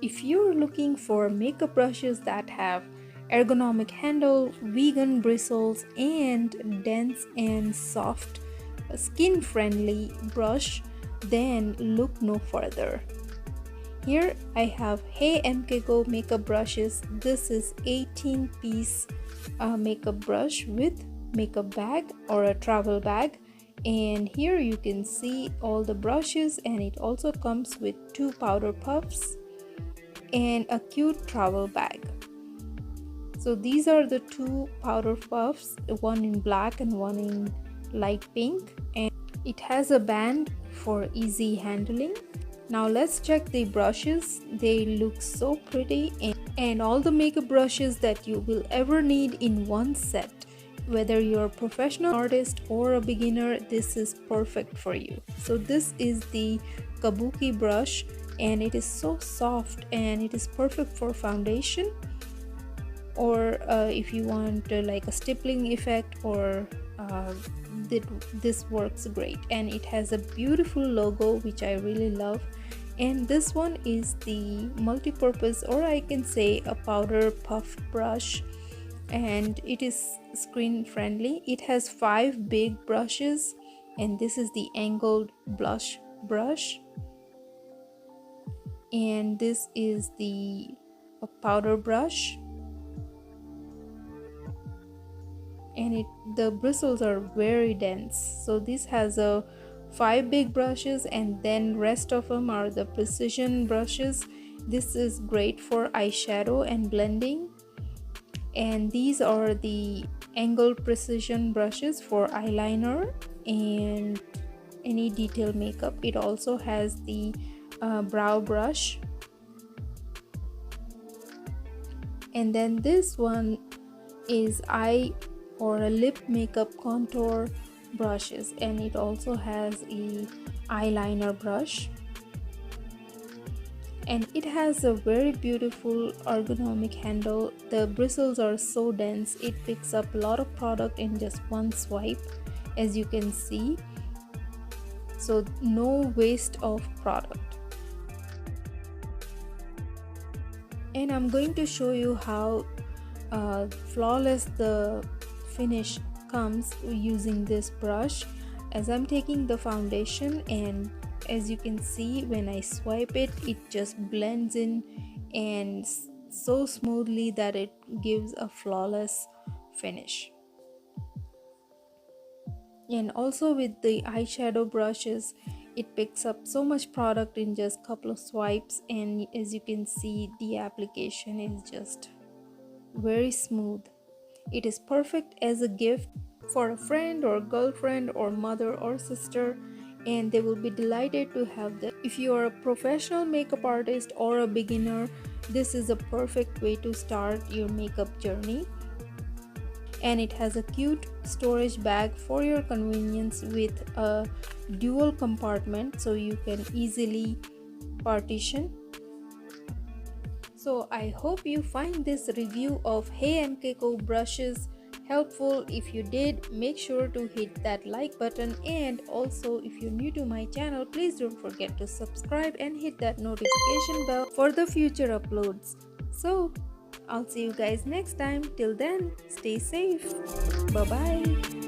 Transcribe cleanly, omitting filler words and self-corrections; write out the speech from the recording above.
If you're looking for makeup brushes that have ergonomic handle, vegan bristles, and dense and soft skin friendly brush, then look no further. Here I have HEYMKGO makeup brushes. This is 18-piece makeup brush with makeup bag or a travel bag, and here you can see all the brushes, and it also comes with 2 powder puffs and a cute travel bag. So these are the 2 powder puffs, one in black and one in light pink, and it has a band for easy handling. Now let's check the brushes. They look so pretty, and all the makeup brushes that you will ever need in one set. Whether you're a professional artist or a beginner, this is perfect for you. So this is the kabuki brush, and it is so soft and it is perfect for foundation, or if you want like a stippling effect, or this works great. And it has a beautiful logo which I really love. And this one is the multi-purpose, or I can say a powder puff brush, and it is screen friendly. It has 5 big brushes, and this is the angled blush brush, and this is the powder brush, and the bristles are very dense. So this has a 5 big brushes, and then rest of them are the precision brushes. This is great for eyeshadow and blending, and these are the angled precision brushes for eyeliner and any detail makeup. It also has the brow brush, and then this one is eye or a lip makeup contour brushes, and it also has a eyeliner brush, and it has a very beautiful ergonomic handle. The bristles are so dense, it picks up a lot of product in just one swipe, as you can see, so no waste of product. And I'm going to show you how flawless the finish comes using this brush, as I'm taking the foundation, and as you can see, when I swipe it, it just blends in and so smoothly that it gives a flawless finish. And also with the eyeshadow brushes, it picks up so much product in just couple of swipes, and as you can see, the application is just very smooth. It is perfect as a gift for a friend or girlfriend or mother or sister, and they will be delighted to have them. If you are a professional makeup artist or a beginner, this is a perfect way to start your makeup journey. And it has a cute storage bag for your convenience with a dual compartment, so you can easily partition. So I hope you find this review of HEYMKGO brushes helpful. If you did, make sure to hit that like button, and also if you're new to my channel, please don't forget to subscribe and hit that notification bell for the future uploads. So I'll see you guys next time. Till then, stay safe. Bye bye.